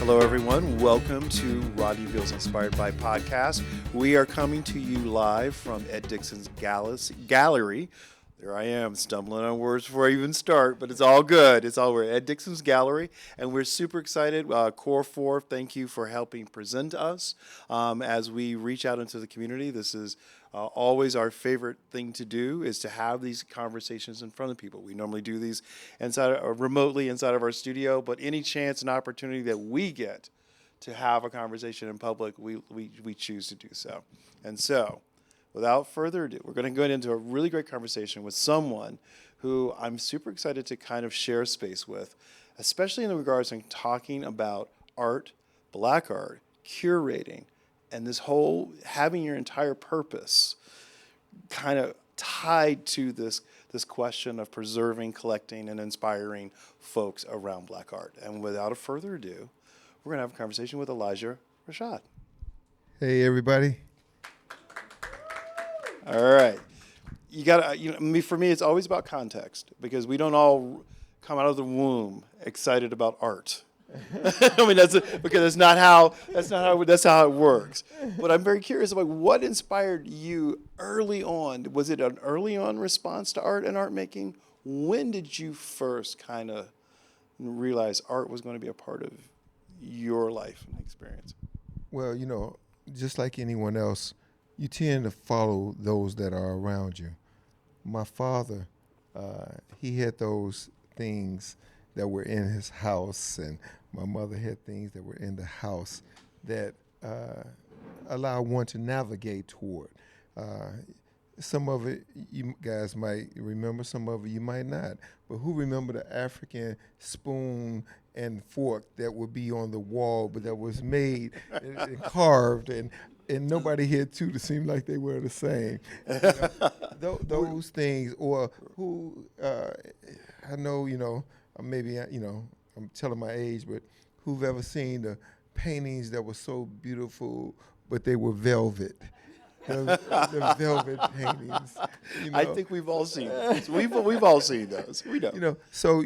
Hello, everyone. Welcome to Rodney Veal's Inspired by podcast. We are coming to you live from Ed Dixon's Gallery. There I am, stumbling on words before I even start, but it's all good. We're at Dixon's Gallery, and we're super excited. Core 4, thank you for helping present us as we reach out into the community. This is always our favorite thing to do, is to have these conversations in front of people. We normally do these remotely inside of our studio, but any chance and opportunity that we get to have a conversation in public, we choose to do so. And so, without further ado, we're going to go into a really great conversation with someone who I'm super excited to kind of share space with, especially in regards to talking about art, black art, curating, and this whole having your entire purpose kind of tied to this question of preserving, collecting, and inspiring folks around black art. And without further ado, we're going to have a conversation with Elijah Rashaed. Hey, everybody. All right. For me, it's always about context, because we don't all come out of the womb excited about art. I mean, because that's how it works. But I'm very curious about what inspired you early on. Was it an early on response to art and art making? When did you first kind of realize art was going to be a part of your life and experience? Well, just like anyone else, you tend to follow those that are around you. My father, he had those things that were in his house, and my mother had things that were in the house that allow one to navigate toward. Some of it you guys might remember, some of it you might not. But who remember the African spoon and fork that would be on the wall, but that was made and carved, and nobody had two that seemed like they were the same. Those things, or who, I know, maybe, I'm telling my age, but who've ever seen the paintings that were so beautiful, but they were velvet? The velvet paintings. I think we've all seen those. We've all seen those. We know. So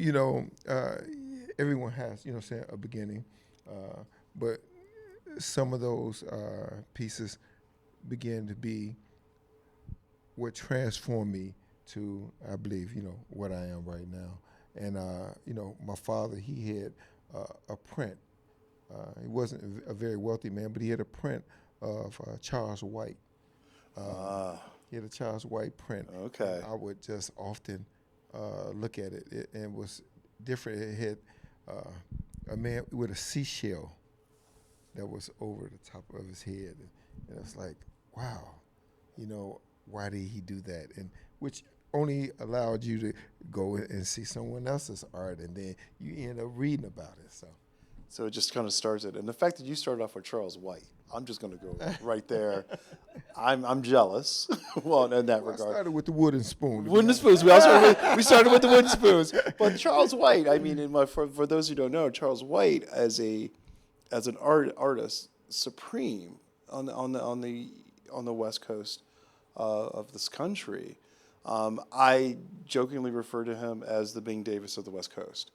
everyone has, a beginning, but some of those pieces began to be what transformed me to, I believe, what I am right now. And my father, he had a print. He wasn't a very wealthy man, but he had a print of Charles White. He had a Charles White print. Okay. I would just often look at it, and it was different. It had a man with a seashell that was over the top of his head, and it's like, wow, why did he do that? And which only allowed you to go and see someone else's art, and then you end up reading about it. So it just kind of starts it. And the fact that you started off with Charles White, I'm just going to go right there. I'm jealous. Well, in that regard. I started with the wooden spoon. Wooden spoons. We started with the wooden spoons. But Charles White, I mean, for those who don't know, Charles White as an artist, supreme on the West Coast of this country. I jokingly refer to him as the Bing Davis of the West Coast.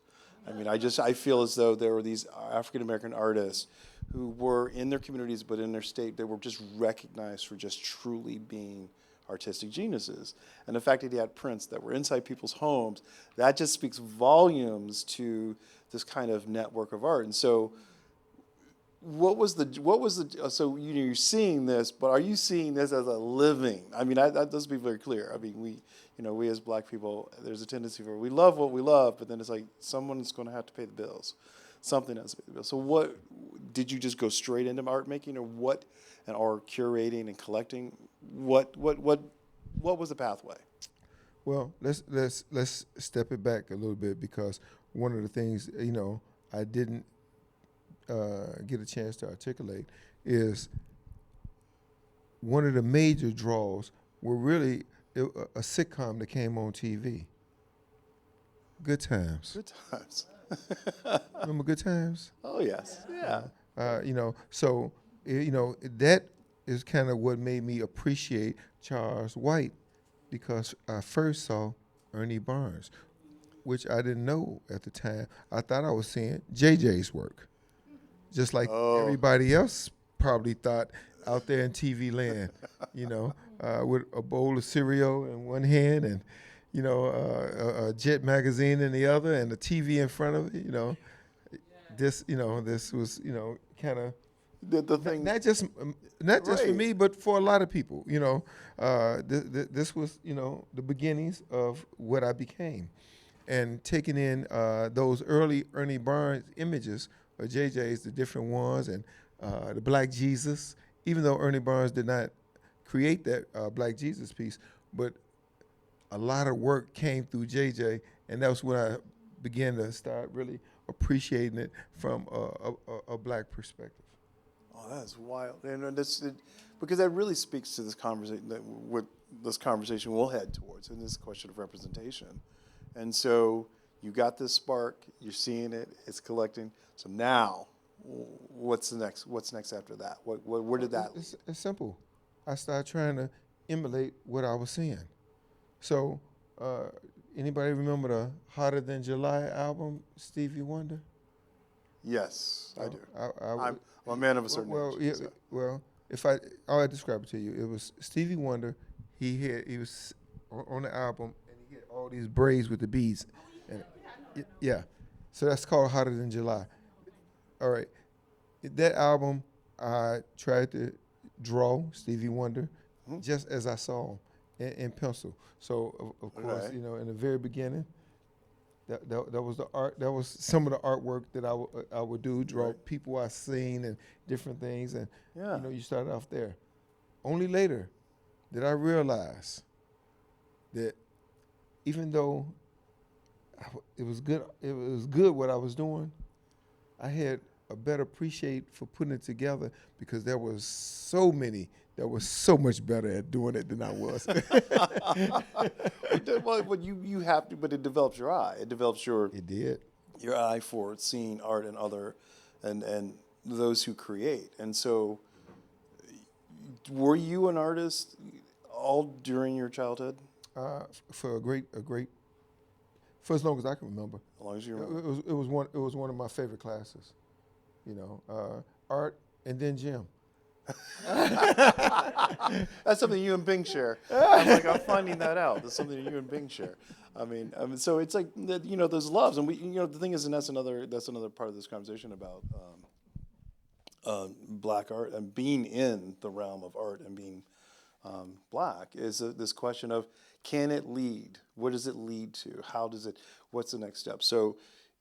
I mean, I feel as though there were these African American artists who were in their communities, but in their state, they were just recognized for just truly being artistic geniuses. And the fact that he had prints that were inside people's homes, that just speaks volumes to this kind of network of art. And so, so you're seeing this, but are you seeing this as a living? I mean, let's be very clear. I mean, we as black people, there's a tendency for, we love what we love, but then it's like someone's going to have to pay the bills. Something has to pay the bills. So what, did you just go straight into art making, or curating and collecting? What was the pathway? Well, let's step it back a little bit, because one of the things, I didn't get a chance to articulate is one of the major draws were really a sitcom that came on TV. Good Times. Good Times. Remember Good Times? Oh, yes. Yeah. So that is kind of what made me appreciate Charles White, because I first saw Ernie Barnes, which I didn't know at the time. I thought I was seeing JJ's work. just like Oh. everybody else probably thought out there in TV land, with a bowl of cereal in one hand and, a Jet magazine in the other and a TV in front of it. This was, kind of The thing, not just for right? me, but for a lot of people. This was, the beginnings of what I became, and taking in those early Ernie Barnes images or JJ's, the different ones, and the Black Jesus. Even though Ernie Barnes did not create that Black Jesus piece, but a lot of work came through JJ, and that was when I began to start really appreciating it from a Black perspective. Oh, that's wild, and because that really speaks to this conversation that what this conversation will head towards, and this question of representation. And so you got this spark, you're seeing it, it's collecting. So now, what's the next? What's next after that? Where did that lead? It's simple. I started trying to emulate what I was seeing. So, anybody remember the Hotter Than July album, Stevie Wonder? Yes, I do. I I'm a man of a certain well, age. yeah, So. well, I'll describe it to you. It was Stevie Wonder. He was on the album, and he had all these braids with the beads. And yeah, so that's called Hotter Than July. All right, that album, I tried to draw Stevie Wonder just as I saw him in pencil. So of course, Okay. in the very beginning, that was the art. That was some of the artwork that I would do, draw Right. people I seen and different things, and Yeah. you started off there. Only later did I realize that even though it was good what I was doing, I had a better appreciate for putting it together because there was so many that was so much better at doing it than I was. Well, you have to, but it develops your eye. It develops It did. your eye for seeing art and and those who create. And so, were you an artist all during your childhood? For for as long as I can remember. As long as you It, remember. it was one of my favorite classes. Art and then gym. That's something you and Bing share. I'm finding that out. That's something you and Bing share. So it's like those loves, and the thing is, and that's another part of this conversation about Black art and being in the realm of art and being Black is this question of, can it lead? What does it lead to? How does it? What's the next step? So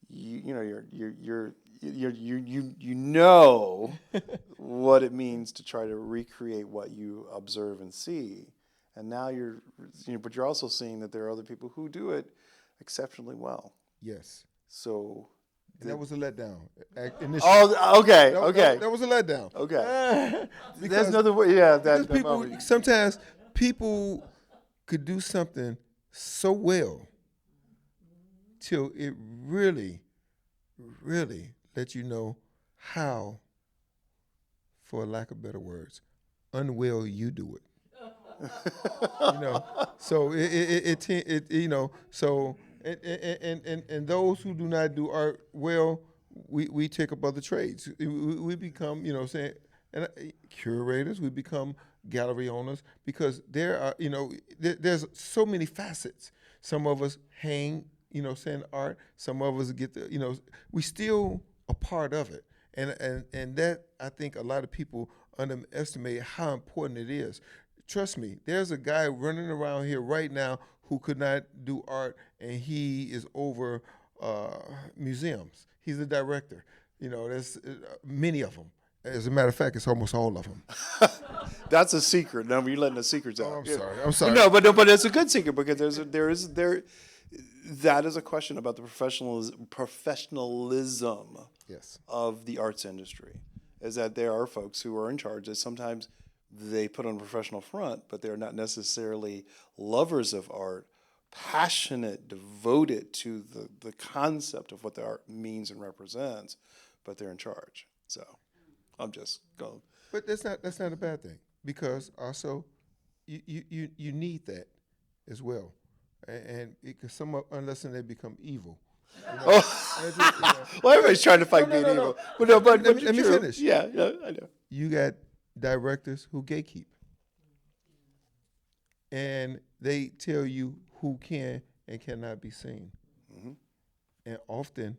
you know what it means to try to recreate what you observe and see, and now but you're also seeing that there are other people who do it exceptionally well. Yes. So And that was a letdown. Initially. oh, okay, okay, That was a letdown. okay. Because, There's another way. Yeah, because that moment. sometimes people could do something so well till it really, really let you know how, for lack of better words, unwell you do it. So and those who do not do art well, we take up other trades. We become, saying, and curators. We become gallery owners because there are, there's so many facets. Some of us hang, saying art. Some of us get the, we still a part of it, and that I think a lot of people underestimate how important it is. Trust me, there's a guy running around here right now who could not do art, and he is over museums. He's a director. There's many of them. As a matter of fact, it's almost all of them. That's a secret. No, you're letting the secrets out. I'm sorry. No, but it's a good secret because that is a question about the professionalism Yes. of the arts industry. Is that there are folks who are in charge that sometimes they put on a professional front, but they're not necessarily lovers of art, passionate, devoted to the concept of what the art means and represents, but they're in charge. So I'm just going. But that's not a bad thing, because also you need that as well, and because unless they become evil, Oh, well, everybody's trying to fight being evil. But no, but Let me true. finish. Yeah, yeah, I know. You got directors who gatekeep, and they tell you who can and cannot be seen. Hmm. And often,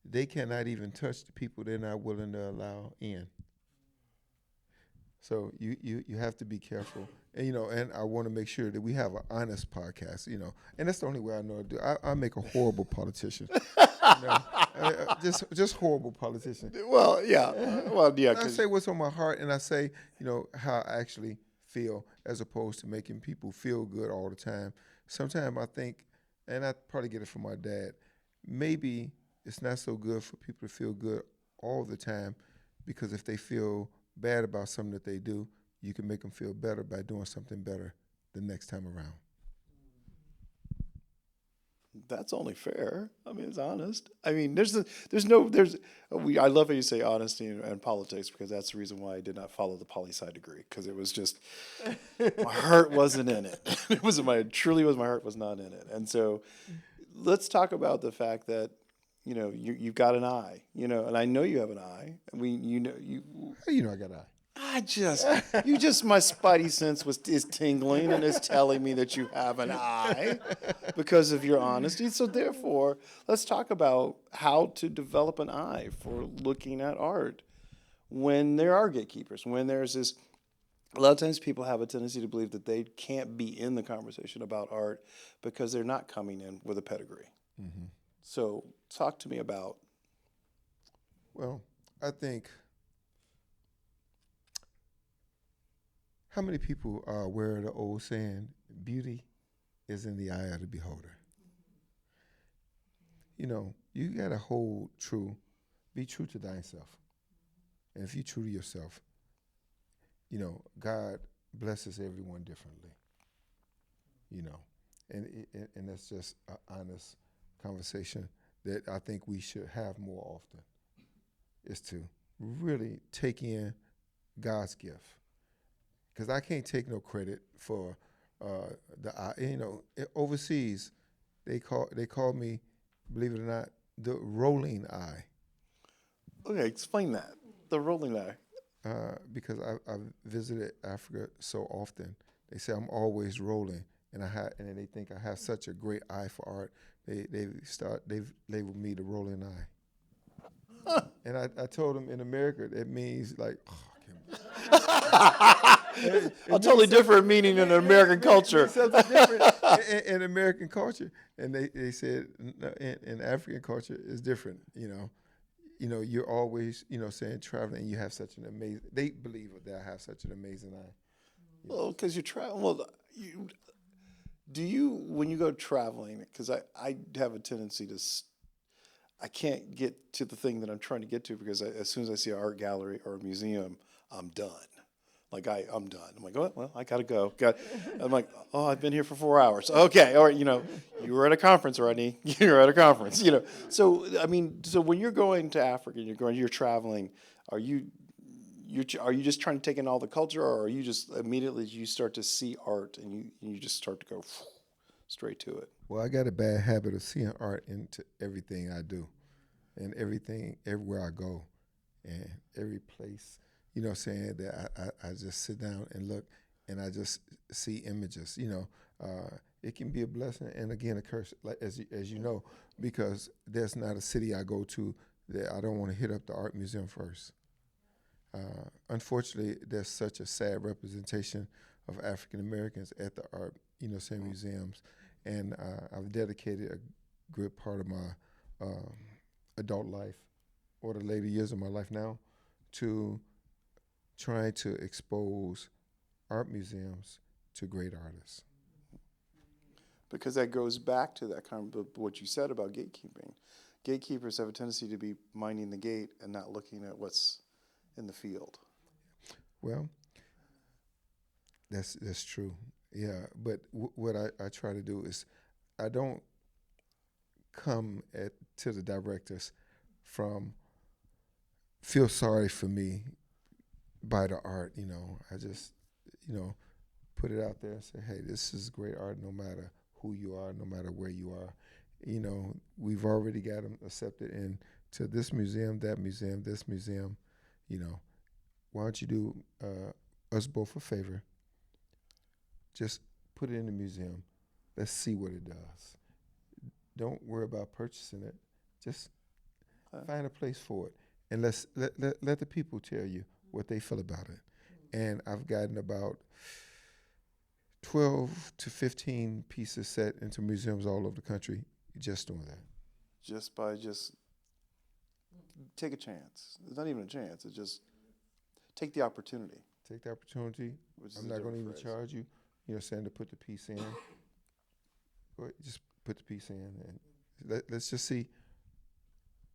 they cannot even touch the people they're not willing to allow in. So you have to be careful, and and I want to make sure that we have an honest podcast, and that's the only way I know to do. I make a horrible politician, just horrible politician. Well, yeah. Well, yeah, I say what's on my heart, and I say how I actually feel, as opposed to making people feel good all the time. Sometimes I think, and I probably get it from my dad, maybe it's not so good for people to feel good all the time, because if they feel bad about something that they do, you can make them feel better by doing something better the next time around. that's only fair. I mean, it's honest. I mean, I love how you say honesty and politics, because that's the reason why I did not follow the poli sci degree, because it was just my heart wasn't in it. Truly was, my heart was not in it. And so let's talk about the fact that you've got an eye, and I know you have an eye. How you know I got an eye? My spidey sense is tingling and is telling me that you have an eye because of your honesty. So therefore, let's talk about how to develop an eye for looking at art when there are gatekeepers, when there's this. A lot of times people have a tendency to believe that they can't be in the conversation about art because they're not coming in with a pedigree. Mm-hmm. So talk to me about. Well, I think, how many people are aware of the old saying, beauty is in the eye of the beholder? You got to be true to thyself. And if you're true to yourself, God blesses everyone differently, and that's just an honest conversation that I think we should have more often, is to really take in God's gift. Because I can't take no credit for the eye. Overseas, they call me, believe it or not, the rolling eye. Okay, explain that. The rolling eye. Because I've visited Africa so often, they say I'm always rolling, and then they think I have such a great eye for art. They've labeled me the rolling eye. And I told them, in America it means like, a totally different meaning in American culture. Something different in American culture, and they said in African culture is different. You're always saying traveling, and you have such an amazing. They believe that I have such an amazing eye. Well, because you're traveling. Well, do you, when you go traveling? Because I have a tendency to. I can't get to the thing that I'm trying to get to, because as soon as I see an art gallery or a museum, I'm done. Like I'm done. I'm like, oh, well, I gotta go. I'm like, oh, I've been here for 4 hours. Okay, all right. You were at a conference, Rodney. You're at a conference. So I mean, so when you're going to Africa, and you're traveling, are you just trying to take in all the culture, or are you just immediately you start to see art and you just start to go straight to it? Well, I got a bad habit of seeing art into everything I do, and everywhere I go, and every place. Saying that I just sit down and look, and I just see images. It can be a blessing and, again, a curse, like as you know, because there's not a city I go to that I don't want to hit up the art museum first. Unfortunately, there's such a sad representation of African Americans at the art, museums, and I've dedicated a good part of my adult life, or the later years of my life now, to trying to expose art museums to great artists. Because that goes back to that kind of what you said about gatekeeping. Gatekeepers have a tendency to be minding the gate and not looking at what's in the field. Well, that's true. Yeah, but what I try to do is, I don't come to the directors from feel sorry for me by the art. I just put it out there and say, hey, this is great art, no matter who you are, no matter where you are, We've already got them accepted into this museum, that museum, this museum. You know, why don't you do us both a favor? Just put it in the museum. Let's see what it does. Don't worry about purchasing it. Just find a place for it, and let the people tell you what they feel about it. And I've gotten about 12 to 15 pieces set into museums all over the country just doing that. Just by take a chance. It's not even a chance. It's just take the opportunity. Take the opportunity. I'm not going to even charge you, saying to put the piece in. Go ahead, just put the piece in, and let's just see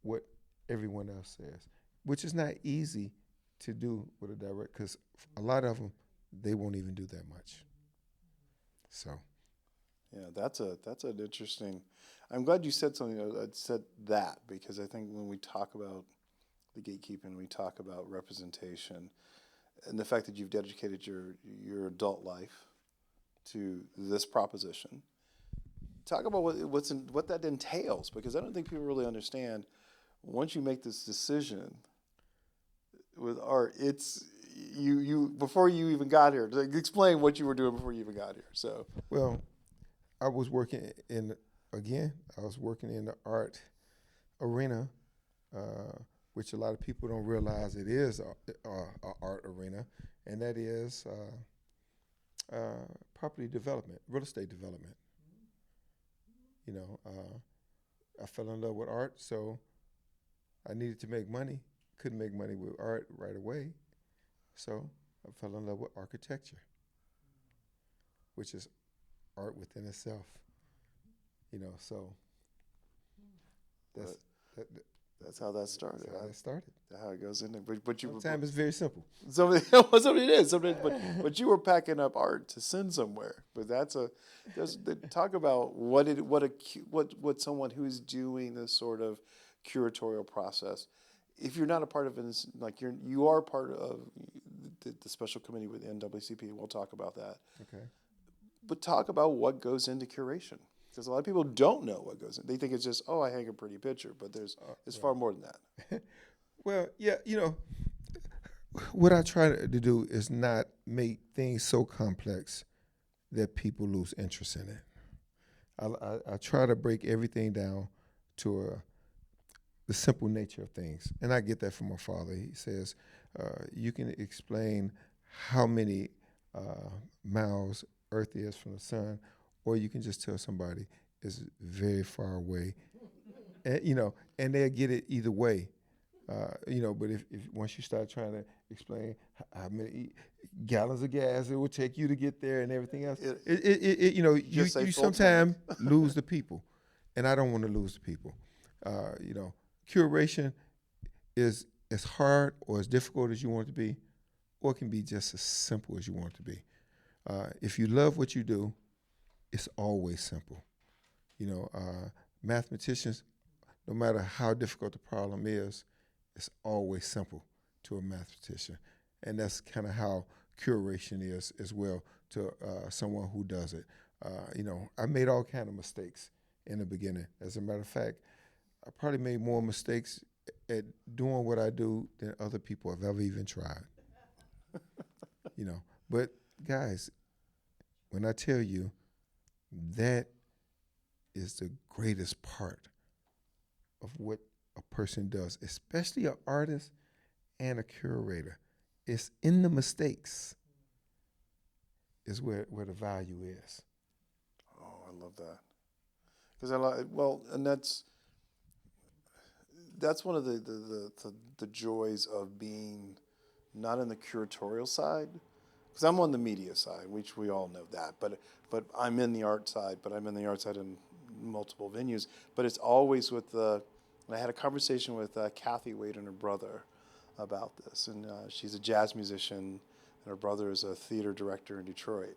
what everyone else says, which is not easy to do with a direct, because a lot of them, they won't even do that much. So, yeah, that's an interesting. I'm glad you said something. Said that, because I think when we talk about the gatekeeping, we talk about representation, and the fact that you've dedicated your adult life to this proposition. Talk about what that entails, because I don't think people really understand. Once you make this decision with art, it's you before you even got here. Explain what you were doing before you even got here. So, well, I was working in the art arena, which a lot of people don't realize it is a art arena, and that is property development, real estate development. I fell in love with art, so I needed to make money. Couldn't make money with art right away, so I fell in love with architecture, which is art within itself. So that's how that started. That's how that started. That's how it goes in there. But you Sometimes it's very simple. Somebody it is. But you were packing up art to send somewhere. But talk about what someone who's doing this sort of curatorial process. If you're not a part of it, like you are part of the special committee with NAACP. We'll talk about that. Okay. But talk about what goes into curation, because a lot of people don't know what goes in. They think it's just, I hang a pretty picture, but there's far more than that. Well, yeah, what I try to do is not make things so complex that people lose interest in it. I try to break everything down to the simple nature of things, and I get that from my father. He says, you can explain how many miles Earth is from the sun, or you can just tell somebody it's very far away, and they'll get it either way. But if once you start trying to explain how many gallons of gas it will take you to get there and everything else, you sometimes lose the people, and I don't want to lose the people. Curation is as hard or as difficult as you want it to be, or it can be just as simple as you want it to be. If you love what you do, it's always simple. Mathematicians, no matter how difficult the problem is, it's always simple to a mathematician. And that's kind of how curation is as well to someone who does it. I made all kind of mistakes in the beginning. As a matter of fact, I probably made more mistakes at doing what I do than other people have ever even tried. But guys, when I tell you that is the greatest part of what a person does, especially an artist and a curator, it's in the mistakes is where the value is. Oh, I love that. Because and that's one of the joys of being not in the curatorial side. Because I'm on the media side, which we all know that, but I'm in the art side, but I'm in the art side in multiple venues. But it's always and I had a conversation with Kathy Wade and her brother about this, and she's a jazz musician, and her brother is a theater director in Detroit.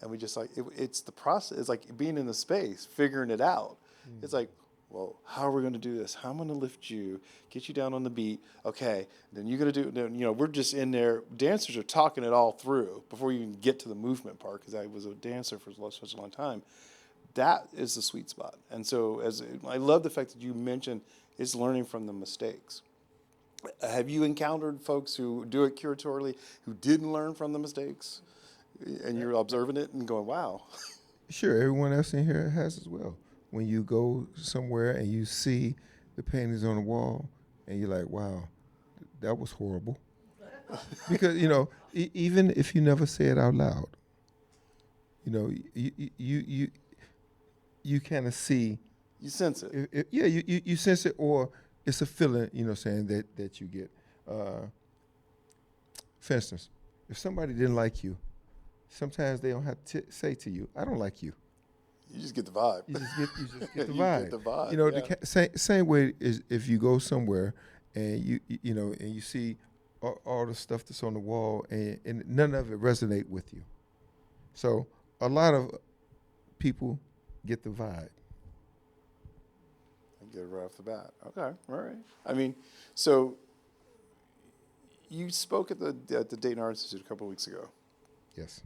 And we just it's the process. It's like being in the space, figuring it out. Mm. It's like, well, how are we going to do this? How am I going to lift you, get you down on the beat? Okay, then you're going to do, we're just in there. Dancers are talking it all through before you even get to the movement part, because I was a dancer for such a long time. that is the sweet spot. And so I love the fact that you mentioned it's learning from the mistakes. Have you encountered folks who do it curatorially who didn't learn from the mistakes? And you're observing it and going, wow. Sure, everyone else in here has as well. When you go somewhere and you see the paintings on the wall, and you're like, wow, that was horrible. Because, even if you never say it out loud, you kind of see. You sense it. Yeah, you sense it, or it's a feeling, saying that you get. For instance, if somebody didn't like you, sometimes they don't have to say to you, I don't like you. You just get the vibe. You just get the You vibe. get the vibe, Same way is if you go somewhere and you see all the stuff that's on the wall and none of it resonate with you. So a lot of people get the vibe. I get it right off the bat. Okay, all right. I mean, so you spoke at the Dayton Art Institute a couple of weeks ago. Yes.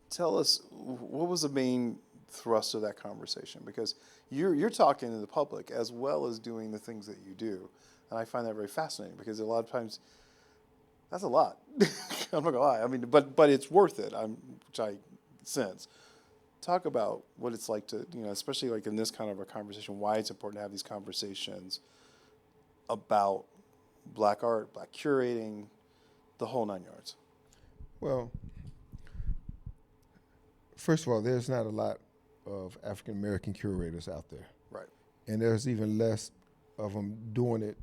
Tell us, what was the main thrust of that conversation? Because you're talking to the public as well as doing the things that you do, and I find that very fascinating because a lot of times that's a lot. I'm not gonna lie. I mean, but it's worth it. Which I sense. Talk about what it's like to, especially like in this kind of a conversation, why it's important to have these conversations about Black art, Black curating, the whole 9 yards. Well, first of all, there's not a lot of African American curators out there. Right. And there's even less of them doing it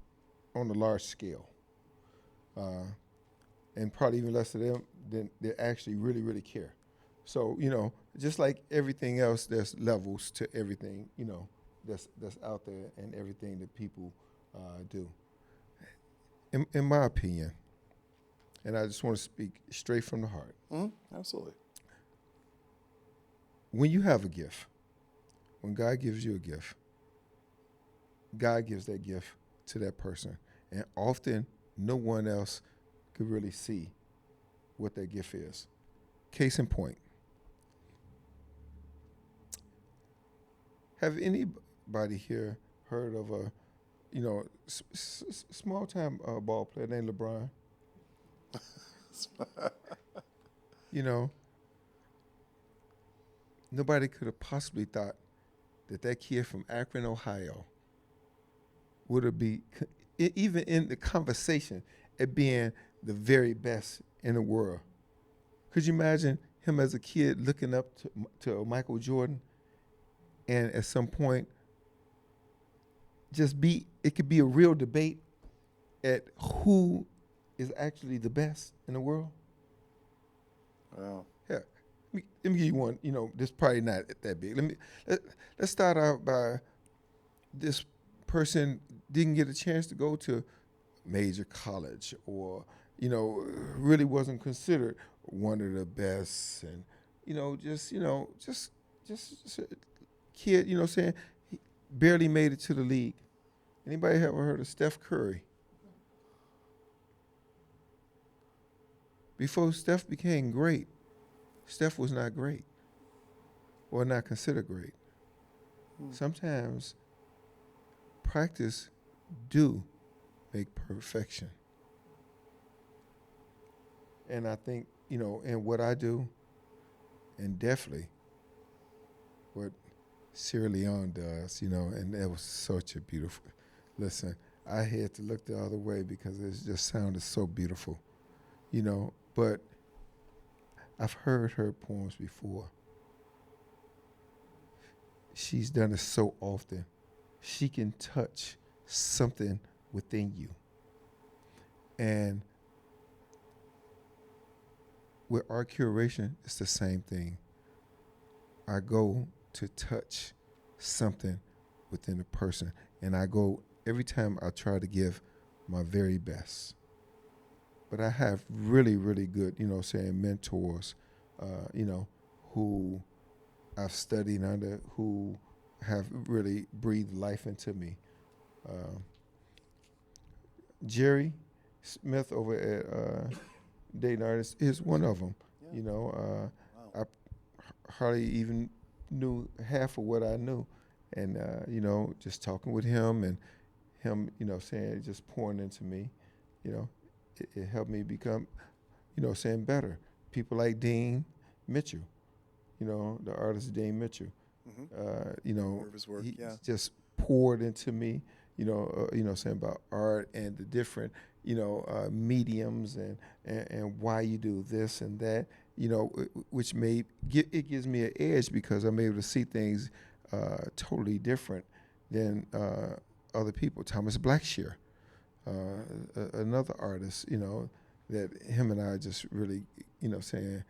on a large scale. And probably even less of them than they actually really, really care. So, just like everything else, there's levels to everything, that's out there and everything that people do. In my opinion, and I just want to speak straight from the heart. Mm-hmm. Absolutely. When you have a gift, when God gives you a gift, God gives that gift to that person. And often, no one else could really see what that gift is. Case in point. Have anybody here heard of a, small-time ball player named LeBron? Nobody could have possibly thought that kid from Akron, Ohio, would have be even in the conversation at being the very best in the world. Could you imagine him as a kid looking up to Michael Jordan, and at some point, it could be a real debate at who is actually the best in the world? Wow. Yeah. Let me give you one. This probably not that big. Let's start out by this person didn't get a chance to go to major college, or really wasn't considered one of the best, and just kid, saying he barely made it to the league. Anybody ever heard of Steph Curry? Before Steph became great, Steph was not great, or not considered great. Sometimes practice do make perfection. And I think, in what I do, and definitely what Sierra Leone does, and that was such a beautiful, listen, I had to look the other way because it just sounded so beautiful, but I've heard her poems before. She's done it so often. She can touch something within you. And with art curation, it's the same thing. I go to touch something within a person, and every time I try to give my very best. But I have really, really good, mentors, who I've studied under, who have really breathed life into me. Jerry Smith over at Dayton Artists is one of them. Yeah. Wow. I hardly even, knew half of what I knew, and just talking with him and him, saying just pouring into me, it helped me become, saying better. People like Dean Mitchell, the artist Dean Mitchell, More of his work, he yeah. just poured into me, saying about art and the different, mediums and why you do this and that, which it gives me an edge because I'm able to see things totally different than other people. Thomas Blackshear, another artist, that him and I just really, saying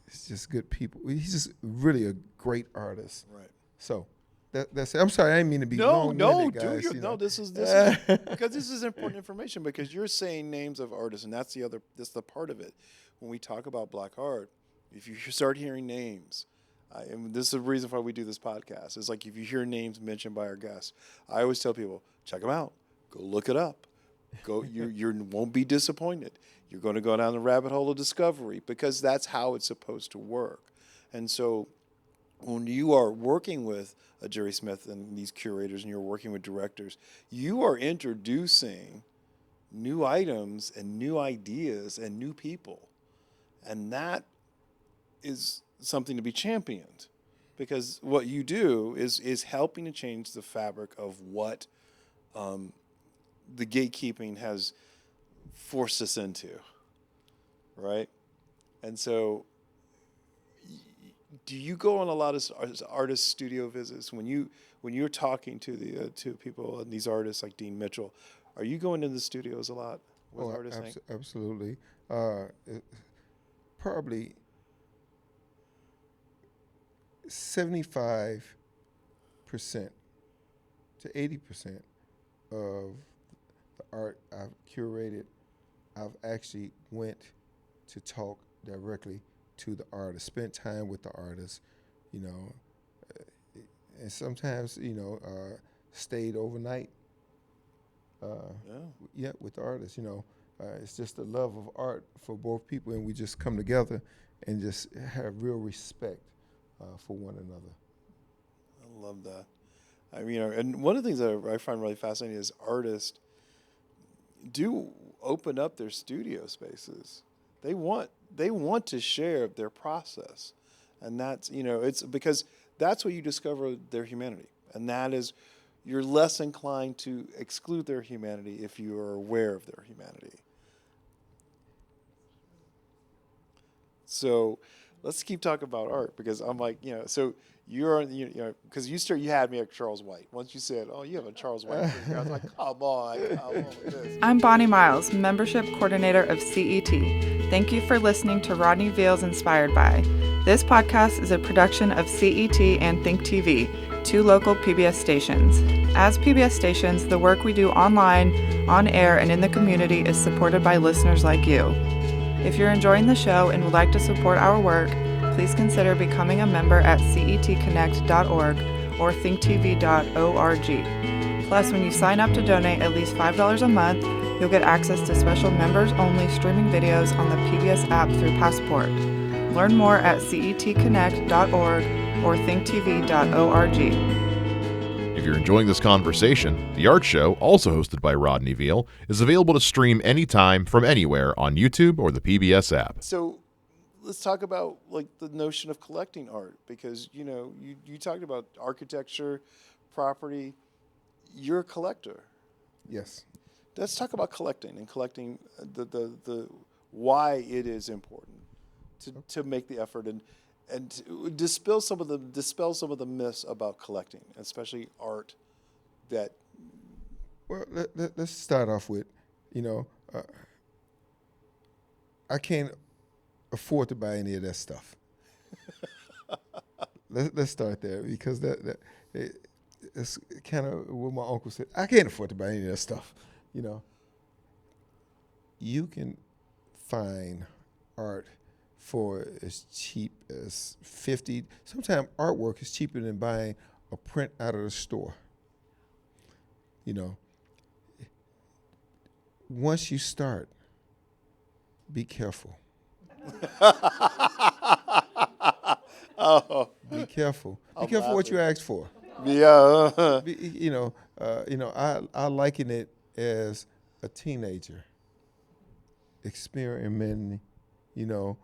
it's just good people. He's just really a great artist. Right. So that's it. I'm sorry, I didn't mean to be long-winded, No, guys. this is because this is important information because you're saying names of artists, and that's the part of it. When we talk about black art, if you start hearing names, and this is the reason why we do this podcast. It's like if you hear names mentioned by our guests, I always tell people, check them out, go look it up, you won't be disappointed. You're going to go down the rabbit hole of discovery because that's how it's supposed to work. And so when you are working with a Jerry Smith and these curators and you're working with directors, you are introducing new items and new ideas and new people. And that is something to be championed because what you do is helping to change the fabric of what the gatekeeping has forced us into, right? And so do you go on a lot of artist studio visits when you're talking to the to people and these artists like Dean Mitchell? Are you going into the studios a lot with artists? Absolutely. Probably 75% to 80% of the art I've curated, I've actually went to talk directly to the artist, spent time with the artist, and sometimes, stayed overnight. With the artist, it's just the love of art for both people, and we just come together and just have real respect for one another. I love that. I mean, and one of the things that I find really fascinating is artists do open up their studio spaces. They want to share their process, and that's it's because that's where you discover their humanity, and that is you're less inclined to exclude their humanity if you are aware of their humanity. So let's keep talking about art because I'm like, so you're, because you had me at Charles White. Once you said, oh, you have a Charles White figure, I was like, come on with this. I'm Bonnie Miles, Membership Coordinator of CET. Thank you for listening to Rodney Veal's Inspired By. This podcast is a production of CET and Think TV, two local PBS stations. As PBS stations, the work we do online, on air, and in the community is supported by listeners like you. If you're enjoying the show and would like to support our work, please consider becoming a member at cetconnect.org or thinktv.org. Plus, when you sign up to donate at least $5 a month, you'll get access to special members-only streaming videos on the PBS app through Passport. Learn more at cetconnect.org or thinktv.org. If you're enjoying this conversation, The Art Show, also hosted by Rodney Veal, is available to stream anytime from anywhere on YouTube or the PBS app. So let's talk about like the notion of collecting art because you talked about architecture, property. You're a collector. Yes. Let's talk about collecting and collecting the why it is important to make the effort and to dispel some of the myths about collecting, especially art. That let's start off with, I can't afford to buy any of that stuff. Let's start there because it's kind of what my uncle said. I can't afford to buy any of that stuff. You can find art for as cheap as $50. Sometimes artwork is cheaper than buying a print out of the store. Once you start, be careful. Oh, Be careful. Be I'm careful what you laughing. ask for. Yeah. I liken it as a teenager experimenting. You know,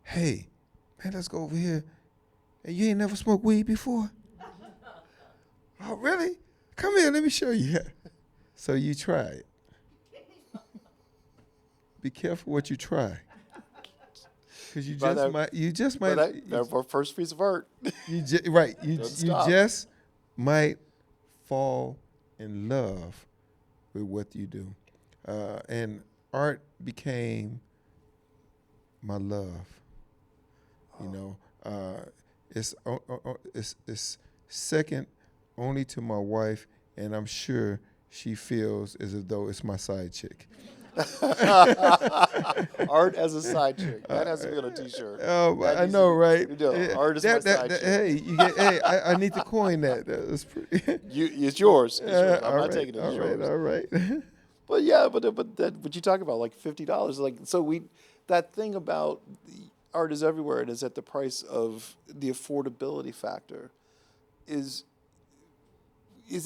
hey, man, let's go over here. Hey, you ain't never smoked weed before? Oh, really? Come here, let me show you. So you try it. Be careful what you try, because you just might, That's our first piece of art. right, Doesn't you stop. just might fall in love with what you do, and art became my love. You know, it's second only to my wife, and I'm sure she feels as though it's my side chick. Art as a side chick. That has to be on a T-shirt. That I needs know, to be, right? You know, art is my side chick. Hey, I need to coin that. That's pretty. It's yours. It's yours. I'm all not right, taking it. It's all right, yours. all right. But yeah, but you talk about like $50. Like that thing about the art is everywhere. It is at the price of the affordability factor. Is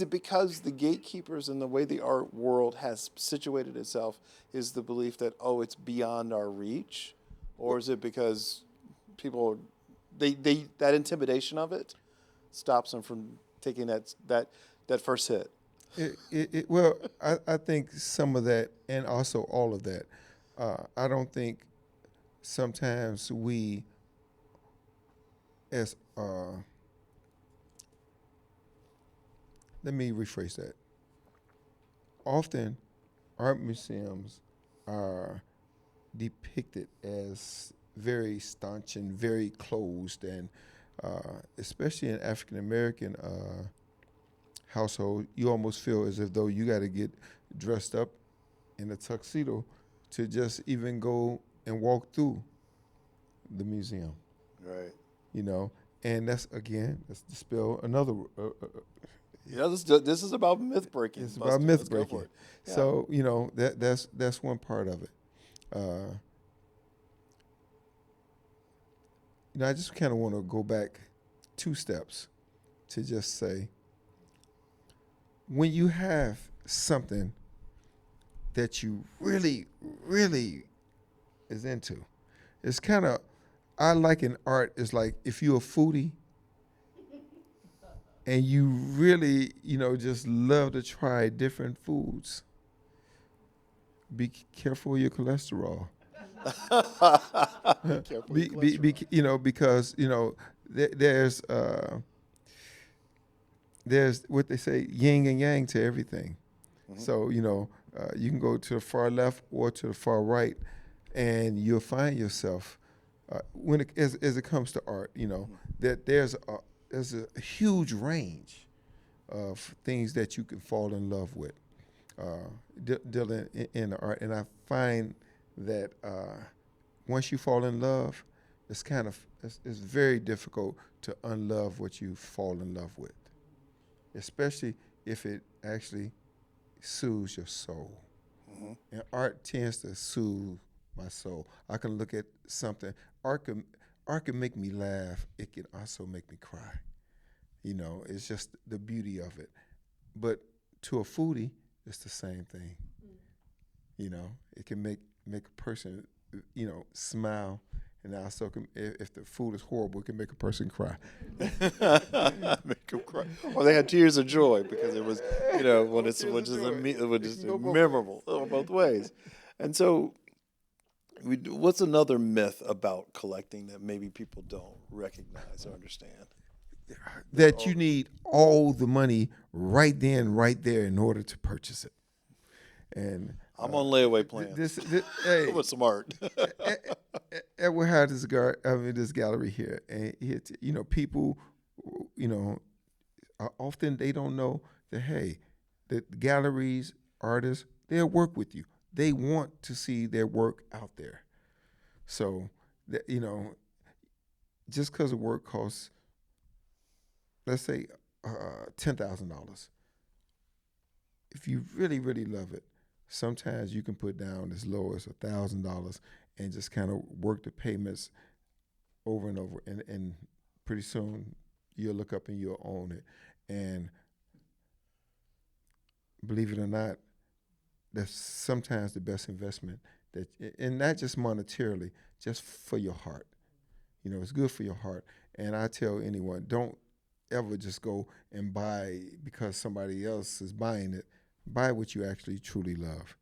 it because the gatekeepers and the way the art world has situated itself is the belief that it's beyond our reach, or is it because people they that intimidation of it stops them from taking that first hit? Well, I think some of that, and also all of that. I don't think sometimes we, as let me rephrase that. Often, art museums are depicted as very staunch and very closed, and especially in African American household, you almost feel as if though you got to get dressed up in a tuxedo to just even go and walk through the museum. Right. You know, and that's dispel another. This is about myth breaking. It's about Buster. myth Let's go breaking. for it. Yeah. So that's one part of it. I just kind of want to go back 2 steps to just say, when you have something that you really, really is into, it's kind of, I like in art, is like if you're a foodie and you really, just love to try different foods, be careful of your cholesterol. Careful Be, with be, be, cholesterol. because there's what they say, yin and yang to everything. Mm-hmm. So you can go to the far left or to the far right, and you'll find yourself as it comes to art, that there's a huge range of things that you can fall in love with dealing in the art, and I find that once you fall in love, it's very difficult to unlove what you fall in love with, especially if it actually soothes your soul. Mm-hmm. And art tends to soothe my soul. I can look at something. Art can make me laugh. It can also make me cry. It's just the beauty of it. But to a foodie, it's the same thing. It can make a person, smile, and also if the food is horrible, it can make a person cry. Make them cry. Or they had tears of joy because it was, when it's just memorable both ways. And so, what's another myth about collecting that maybe people don't recognize or understand? That you need all the money right then, right there, in order to purchase it. And I'm on layaway plans. Hey, With some art. we have this gallery here, and people, often they don't know that, hey, the galleries, artists, they'll work with you. They want to see their work out there. So that, just because the work costs, let's say, $10,000, if you really, really love it, sometimes you can put down as low as $1,000 and just kind of work the payments over and over, and pretty soon you'll look up and you'll own it. And believe it or not, that's sometimes the best investment, and not just monetarily, just for your heart. It's good for your heart. And I tell anyone, don't ever just go and buy because somebody else is buying it. Buy what you actually truly love.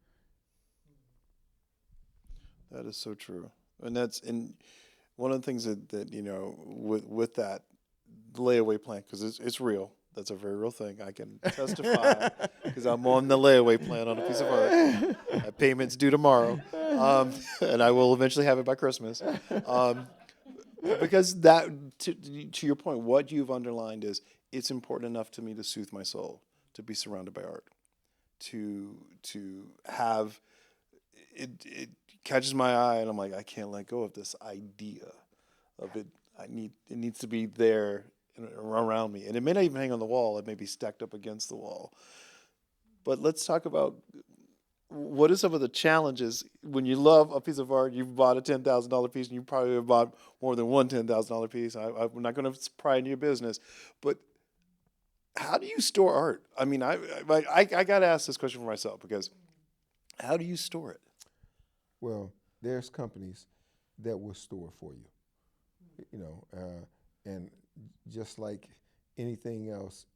That is so true. And one of the things that with that layaway plan, because it's real. That's a very real thing. I can testify because I'm on the layaway plan on a piece of art. That payment's due tomorrow, and I will eventually have it by Christmas. Because that, to your point, what you've underlined is it's important enough to me to soothe my soul, to be surrounded by art, to have it catches my eye, and I'm like, I can't let go of this idea of it. It needs to be there around me, and it may not even hang on the wall. It may be stacked up against the wall. But let's talk about what are some of the challenges when you love a piece of art. You've bought a $10,000 piece, and you probably have bought more than one $10,000 piece. I'm not going to pry into your business, but how do you store art? I mean, I got to ask this question for myself, because how do you store it? Well, there's companies that will store for you, and just like anything else,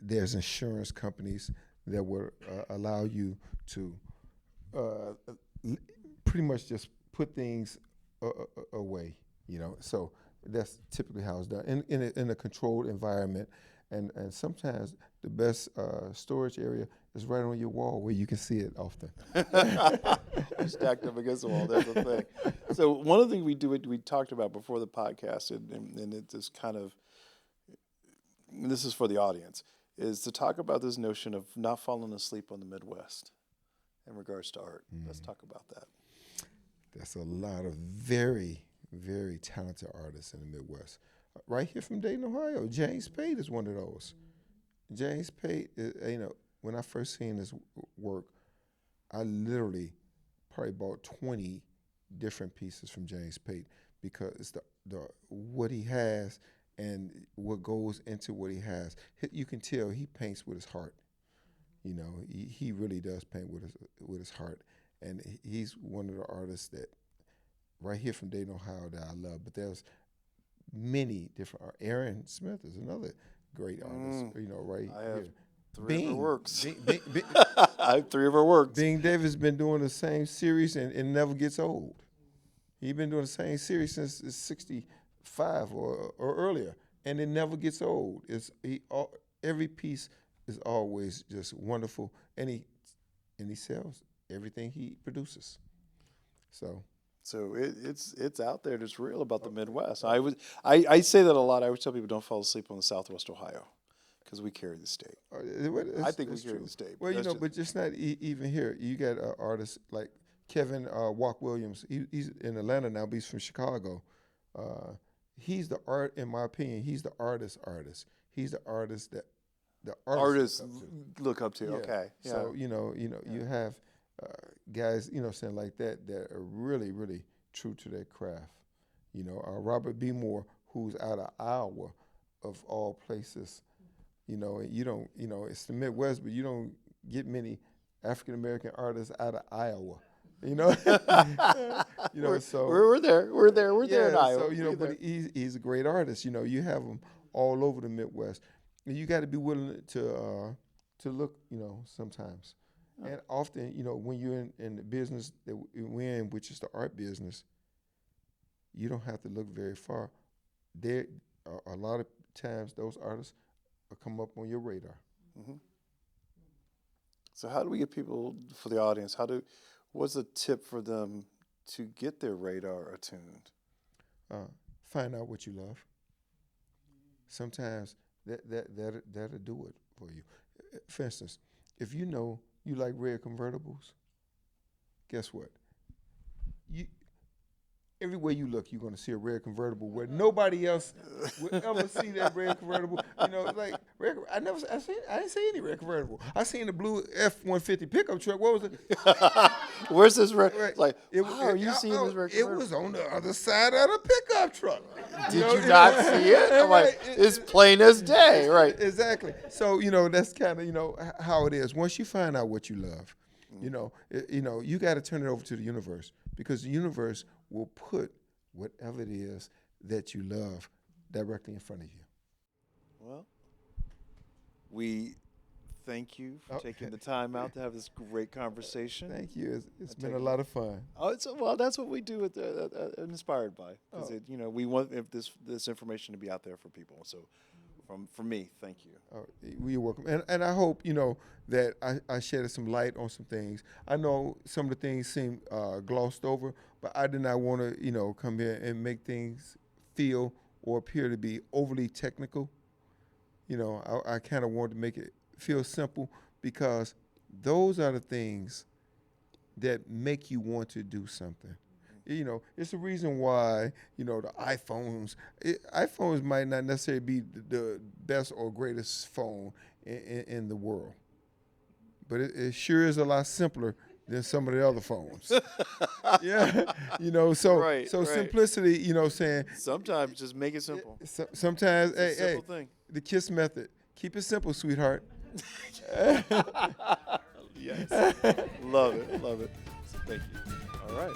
there's insurance companies that will allow you to pretty much just put things away, So that's typically how it's done in a controlled environment. And sometimes the best storage area is right on your wall where you can see it often. Stacked up against the wall, that's the thing. So one of the things we talked about before the podcast, and it is kind of, this is for the audience, is to talk about this notion of not falling asleep on the Midwest in regards to art. Let's talk about that. There's a lot of very, very talented artists in the Midwest. Right here from Dayton, Ohio, James Pate is one of those. James Pate, when I first seen his work, I literally probably bought 20 different pieces from James Pate, because the what he has and what goes into what he has. You can tell he paints with his heart. He really does paint with his heart, and he's one of the artists that right here from Dayton, Ohio, that I love. But there's many different art. Aaron Smith is another great artist. Right I have here. three of her works. Bing, I have three of her works. Bing Davis been doing the same series and it never gets old. He's been doing the same series since '65 or earlier, and it never gets old. Every piece is always just wonderful, and he sells everything he produces. So it's out there. It's real about the Midwest. I say that a lot. I always tell people don't fall asleep on the Southwest Ohio, because we carry the state. I think we carry the state. Well, but just not even here. You got artists like Kevin Walk Williams. He's in Atlanta now, but he's from Chicago. He's the art, in my opinion. He's the artist. He's the artist that the artists look up to. Yeah. Okay. Yeah. So you have guys saying like that are really, really true to their craft. Robert B. Moore, who's out of Iowa, of all places. You don't. It's the Midwest, but you don't get many African American artists out of Iowa. So we're there in Iowa. So but he's a great artist. You have them all over the Midwest, and you got to be willing to look. Sometimes, and often, when you're in the business that we're in, which is the art business, you don't have to look very far. There are a lot of times those artists will come up on your radar. Mm-hmm. So how do we get people, for the audience, what's a tip for them to get their radar attuned? Find out what you love. Sometimes that'll do it for you. For instance, if you know you like red convertibles, guess what? Everywhere you look, you're going to see a red convertible where nobody else would ever see that red convertible. I didn't see any red convertible. I seen the blue F-150 pickup truck. What was it? Where's this record? Right. Like, how are you seeing this record? It was on the other side of the pickup truck. Did you not see it? I'm like, it's plain as day, right? Exactly. So, that's kind of, how it is. Once you find out what you love, you got to turn it over to the universe, because the universe will put whatever it is that you love directly in front of you. Well, we thank you for taking the time out to have this great conversation. Thank you. It's been a lot of fun. Oh, that's what we do at Inspired By. Because we want this information to be out there for people. So, from me, thank you. You're welcome. And I hope that I shed some light on some things. I know some of the things seem glossed over, but I did not want to come here and make things feel or appear to be overly technical. I kind of wanted to make it feel simple, because those are the things that make you want to do something. It's the reason why, the iPhones might not necessarily be the best or greatest phone in the world, but it sure is a lot simpler than some of the other phones. Yeah, Right. Simplicity, saying. Sometimes just make it simple. Sometimes, It's a simple thing. the KISS method. Keep it simple, sweetheart. Yes. Love it. So thank you. All right.